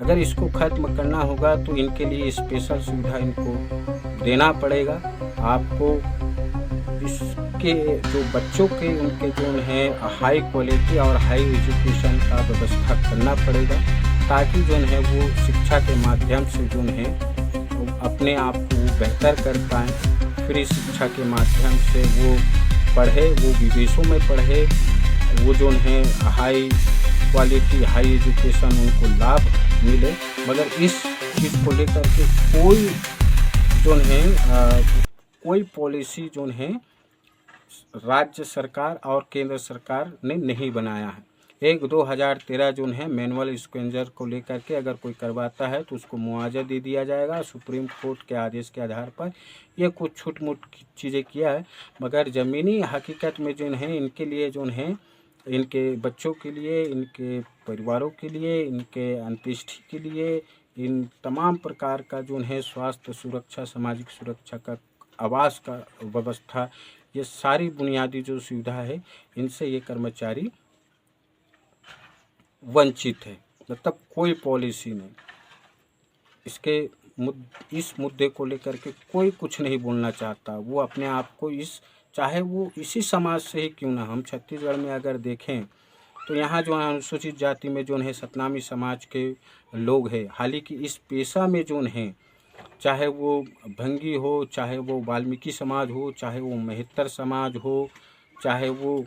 अगर इसको ख़त्म करना होगा तो इनके लिए स्पेशल सुविधा इनको देना पड़ेगा। आपको इसके जो बच्चों के उनके जो है हाई क्वालिटी और हाई एजुकेशन का व्यवस्था करना पड़ेगा, ताकि जो है वो शिक्षा के माध्यम से जो है वो अपने आप को बेहतर कर पाएँ। फ्री शिक्षा के माध्यम से वो पढ़े, वो विदेशों में पढ़े, वो जो है हाई क्वालिटी हाई एजुकेशन उनको लाभ मिले। मगर इस चीज़ को लेकर के कोई जो है कोई पॉलिसी जो है राज्य सरकार और केंद्र सरकार ने नहीं बनाया है। 2013 जो है मैनुअल स्क्वेंजर को लेकर के अगर कोई करवाता है तो उसको मुआवजा दे दिया जाएगा सुप्रीम कोर्ट के आदेश के आधार पर। ये कुछ छूट मूट चीज़ें किया है, मगर ज़मीनी हकीकत में जो है इनके लिए जो है इनके बच्चों के लिए, इनके परिवारों के लिए, इनके अंत्येष्टि के लिए, इन तमाम प्रकार का जो है स्वास्थ्य सुरक्षा, सामाजिक सुरक्षा का, आवास का व्यवस्था, ये सारी बुनियादी जो सुविधा है इनसे ये कर्मचारी वंचित है। मतलब कोई पॉलिसी नहीं, इस मुद्दे को लेकर के कोई कुछ नहीं बोलना चाहता। वो अपने आप को चाहे वो इसी समाज से ही क्यों ना, हम छत्तीसगढ़ में अगर देखें तो यहाँ जो है अनुसूचित जाति में जो है सतनामी समाज के लोग हैं। हालांकि इस पेशा में जो है, चाहे वो भंगी हो, चाहे वो वाल्मीकि समाज हो, चाहे वो मेहतर समाज हो, चाहे वो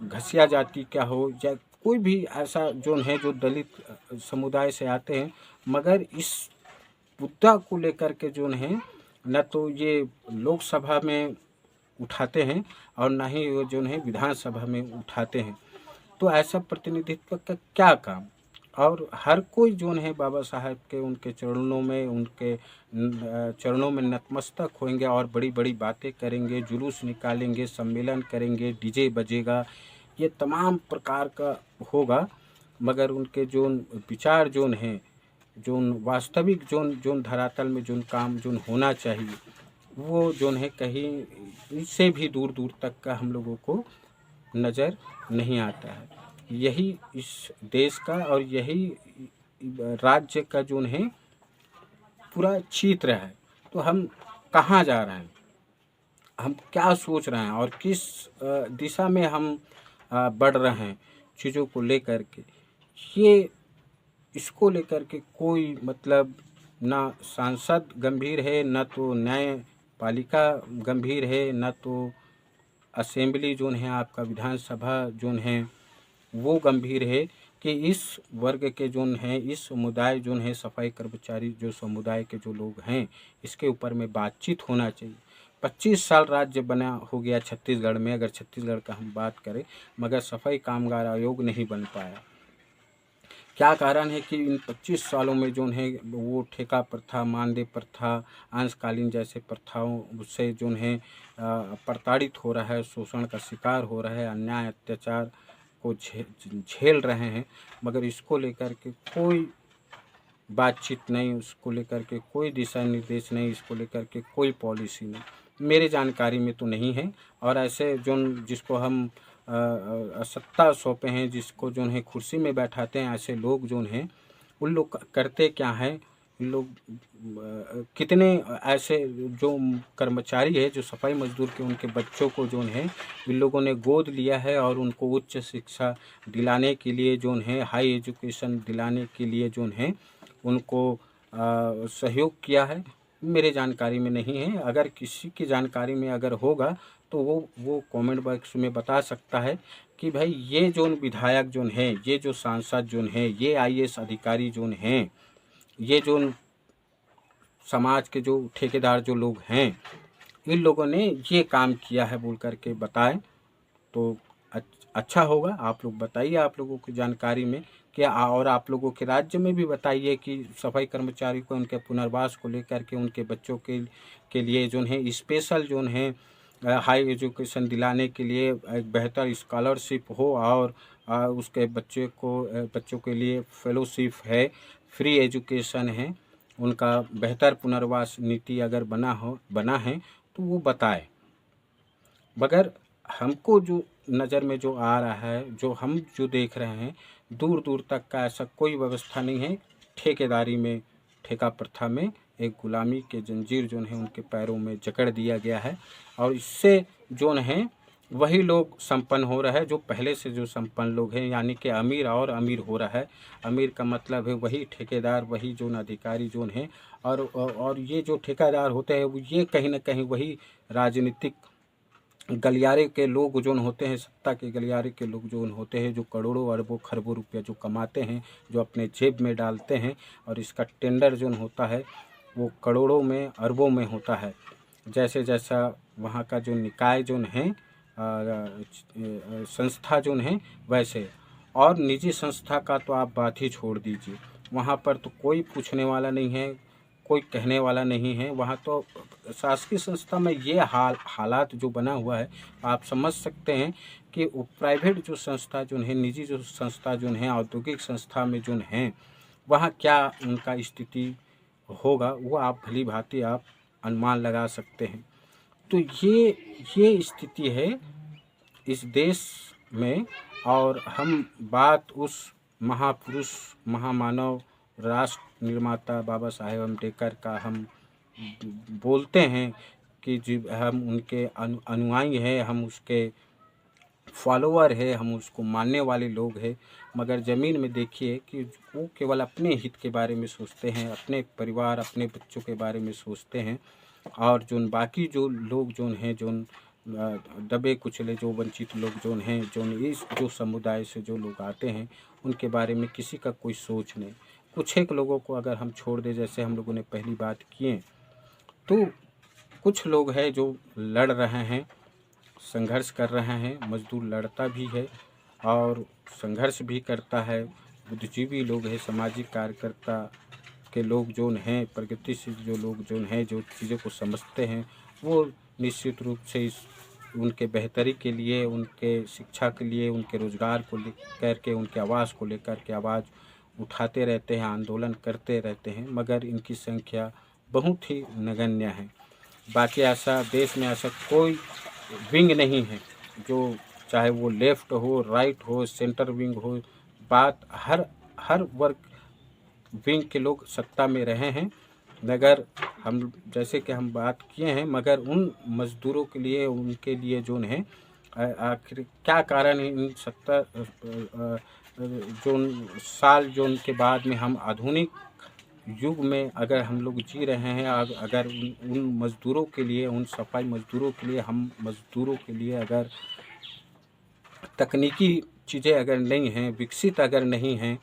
घसिया जाति क्या हो, या कोई भी ऐसा जो है जो दलित समुदाय से आते हैं, मगर इस मुद्दा को लेकर के जो है न तो ये लोकसभा में उठाते हैं और ना ही वो जो है विधानसभा में उठाते हैं। तो ऐसा प्रतिनिधित्व का क्या काम। और हर कोई जो है बाबा साहब के उनके चरणों में नतमस्तक होंगे और बड़ी बड़ी बातें करेंगे, जुलूस निकालेंगे, सम्मेलन करेंगे, डीजे बजेगा, ये तमाम प्रकार का होगा। मगर उनके जो विचार जो हैं, जो वास्तविक जो धरातल में जो काम जो होना चाहिए, वो जो है कहीं इससे भी दूर दूर तक का हम लोगों को नज़र नहीं आता है। यही इस देश का और यही राज्य का जो है पूरा चित्र है। तो हम कहाँ जा रहे हैं, हम क्या सोच रहे हैं और किस दिशा में हम बढ़ रहे हैं चीज़ों को लेकर के, ये इसको लेकर के कोई मतलब ना सांसद गंभीर है, ना तो न्यायपालिका गंभीर है, ना तो असेंबली जो है आपका विधानसभा जो है वो गंभीर है कि इस वर्ग के जो हैं, इस समुदाय जो है सफाई कर्मचारी जो समुदाय के जो लोग हैं, इसके ऊपर में बातचीत होना चाहिए। 25 साल राज्य बना हो गया छत्तीसगढ़ में, अगर छत्तीसगढ़ का हम बात करें, मगर सफाई कामगार आयोग नहीं बन पाया। क्या कारण है कि इन 25 सालों में जो है वो ठेका प्रथा, मानदेय प्रथा, अंशकालीन जैसे प्रथाओं से जो है प्रताड़ित हो रहा है, शोषण का शिकार हो रहा है, अन्याय अत्याचार को झेल रहे हैं, मगर इसको लेकर के कोई बातचीत नहीं, उसको लेकर के कोई दिशा निर्देश नहीं, इसको लेकर के कोई पॉलिसी नहीं, मेरे जानकारी में तो नहीं है। और ऐसे जो जिसको हम सत्ता सौंपे हैं, जिसको जो है कुर्सी में बैठाते हैं, ऐसे लोग जो हैं उन लोग करते क्या हैं, इन लोग कितने ऐसे जो कर्मचारी है जो सफाई मजदूर के उनके बच्चों को जो है इन लोगों ने गोद लिया है और उनको उच्च शिक्षा दिलाने के लिए जो है, हाई एजुकेशन दिलाने के लिए जो है उनको सहयोग किया है, मेरे जानकारी में नहीं है। अगर किसी की जानकारी में अगर होगा तो वो कमेंट बॉक्स में बता सकता है कि भाई ये जो विधायक जो हैं, ये जो सांसद जो हैं, ये आईएएस अधिकारी जो हैं, ये जो समाज के जो ठेकेदार जो लोग हैं, इन लोगों ने ये काम किया है बोल करके बताएं तो अच्छा होगा। आप लोग बताइए, आप लोगों की जानकारी में क्या, और आप लोगों के राज्य में भी बताइए कि सफाई कर्मचारी को उनके पुनर्वास को लेकर के उनके बच्चों के लिए जो है स्पेशल जो है हाई एजुकेशन दिलाने के लिए एक बेहतर स्कॉलरशिप हो, और उसके बच्चों के लिए फेलोशिप है, फ्री एजुकेशन है, उनका बेहतर पुनर्वास नीति अगर बना है तो वो बताए। मगर हमको जो नज़र में जो आ रहा है, जो हम जो देख रहे हैं, दूर दूर तक का ऐसा कोई व्यवस्था नहीं है। ठेकेदारी में, ठेका प्रथा में एक गुलामी के जंजीर जो है उनके पैरों में जकड़ दिया गया है, और इससे जो है वही लोग संपन्न हो रहा है जो पहले से जो संपन्न लोग हैं, यानी कि अमीर और अमीर हो रहा है। अमीर का मतलब है वही ठेकेदार, वही जो अधिकारी जो हैं, और ये जो ठेकेदार होते हैं वो ये कहीं ना कहीं वही राजनीतिक गलियारे के लोग जो होते हैं, सत्ता के गलियारे के लोग जो होते हैं, जो करोड़ों अरबों खरबों रुपया जो कमाते हैं, जो अपने जेब में डालते हैं, और इसका टेंडर जो होता है वो करोड़ों में अरबों में होता है। जैसे जैसा वहाँ का जो निकाय जो है, संस्था जो है वैसे, और निजी संस्था का तो आप बात ही छोड़ दीजिए। वहाँ पर तो कोई पूछने वाला नहीं है, कोई कहने वाला नहीं है। वहाँ तो शासकीय संस्था में ये हालात जो बना हुआ है, आप समझ सकते हैं कि वो प्राइवेट जो संस्था जो है, निजी जो संस्था जो है, औद्योगिक संस्था में जो हैं, वहाँ क्या उनका स्थिति होगा वो आप भली भांति आप अनुमान लगा सकते हैं। तो ये स्थिति है इस देश में। और हम बात उस महापुरुष, महामानव, राष्ट्र निर्माता बाबा साहेब अम्बेडकर का हम बोलते हैं कि जी हम उनके अनुयायी हैं, हम उसके फॉलोअर है, हम उसको मानने वाले लोग हैं। मगर ज़मीन में देखिए कि वो केवल अपने हित के बारे में सोचते हैं, अपने परिवार, अपने बच्चों के बारे में सोचते हैं, और जो बाकी जो लोग जो हैं, जो दबे कुचले, जो वंचित लोग जो हैं, जो इस जो समुदाय से जो लोग आते हैं, उनके बारे में किसी का कोई सोच नहीं। कुछ एक लोगों को अगर हम छोड़ दें, जैसे हम लोगों ने पहली बात किए, तो कुछ लोग हैं जो लड़ रहे हैं, संघर्ष कर रहे हैं। मजदूर लड़ता भी है और संघर्ष भी करता है। बुद्धिजीवी लोग हैं, सामाजिक कार्यकर्ता के लोग जो हैं, प्रगतिशील जो लोग जो हैं, जो चीज़ों को समझते हैं, वो निश्चित रूप से इस उनके बेहतरी के लिए, उनके शिक्षा के लिए, उनके रोज़गार को लेकर के, उनके आवाज़ को लेकर के आवाज़ उठाते रहते हैं, आंदोलन करते रहते हैं। मगर इनकी संख्या बहुत ही नगण्य है। बाकी ऐसा देश में ऐसा कोई विंग नहीं है जो, चाहे वो लेफ़्ट हो, राइट हो, सेंटर विंग हो, बात हर वर्ग विंग के लोग सत्ता में रहे हैं। मगर हम जैसे कि हम बात किए हैं, मगर उन मज़दूरों के लिए, उनके लिए जो है आखिर क्या कारण है इन 70 जो साल जो उनके बाद में हम आधुनिक युग में अगर हम लोग जी रहे हैं, अगर उन मज़दूरों के लिए, उन सफाई मज़दूरों के लिए, हम मज़दूरों के लिए अगर तकनीकी चीज़ें अगर नहीं हैं, विकसित अगर नहीं हैं,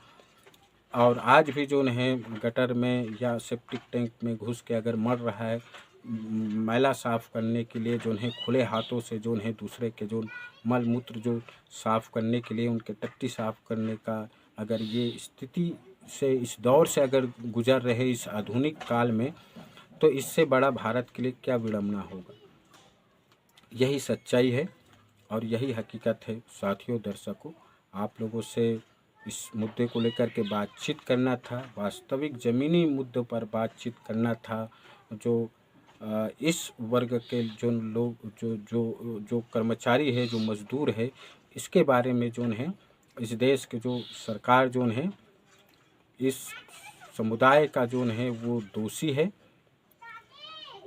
और आज भी जो है गटर में या सेप्टिक टैंक में घुस के अगर मर रहा है, मैला साफ़ करने के लिए जो है खुले हाथों से जो है दूसरे के जो मल मूत्र जो साफ़ करने के लिए, उनके टट्टी साफ़ करने का अगर ये स्थिति से, इस दौर से अगर गुजर रहे इस आधुनिक काल में, तो इससे बड़ा भारत के लिए क्या विडंबना होगा। यही सच्चाई है और यही हकीकत है। साथियों, दर्शकों, आप लोगों से इस मुद्दे को लेकर के बातचीत करना था, वास्तविक ज़मीनी मुद्दों पर बातचीत करना था। जो इस वर्ग के जो लोग, जो जो जो कर्मचारी है, जो मज़दूर है, इसके बारे में जो है इस देश के जो सरकार जो है, इस समुदाय का जो है वो दोषी है।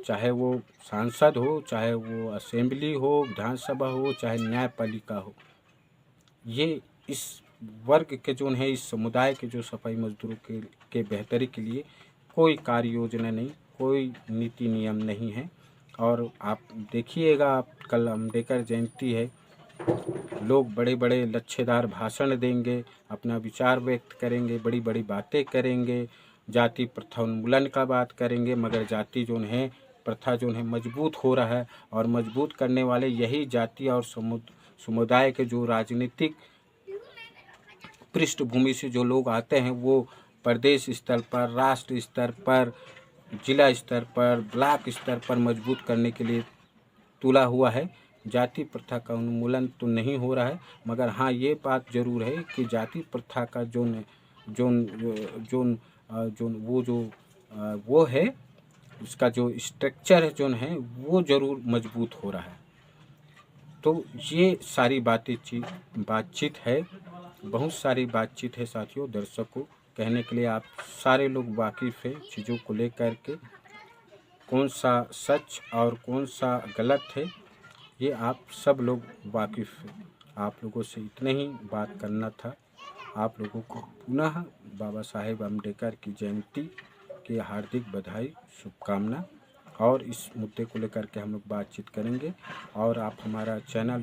चाहे वो सांसद हो, चाहे वो असेंबली हो, विधानसभा हो, चाहे न्यायपालिका हो, ये इस वर्ग के जो है, इस समुदाय के जो सफाई मजदूरों के बेहतरी के लिए कोई कार्य योजना नहीं, कोई नीति नियम नहीं है। और आप देखिएगा, कल अम्बेडकर जयंती है, लोग बड़े बड़े लच्छेदार भाषण देंगे, अपना विचार व्यक्त करेंगे, बड़ी बड़ी बातें करेंगे, जाति प्रथा उन्मूलन का बात करेंगे, मगर जाति जो है, प्रथा जो है मजबूत हो रहा है, और मजबूत करने वाले यही जाति और समुदाय के जो राजनीतिक पृष्ठभूमि से जो लोग आते हैं, वो प्रदेश स्तर पर, राष्ट्र स्तर पर, जिला स्तर पर, ब्लॉक स्तर पर मजबूत करने के लिए तुला हुआ है। जाति प्रथा का उन्मूलन तो नहीं हो रहा है, मगर हाँ ये बात ज़रूर है कि जाति प्रथा का जो वो है, उसका जो स्ट्रक्चर है जो है, वो ज़रूर मजबूत हो रहा है। तो ये सारी बातचीत है। बहुत सारी बातचीत है साथियों। दर्शकों कहने के लिए आप सारे लोग वाकिफ़ है चीज़ों को लेकर के, कौन सा सच और कौन सा गलत है ये आप सब लोग वाकिफ़ हैं। आप लोगों से इतने ही बात करना था। आप लोगों को पुनः बाबा साहेब अम्बेडकर की जयंती की हार्दिक बधाई, शुभकामना। और इस मुद्दे को लेकर के हम लोग बातचीत करेंगे। और आप हमारा चैनल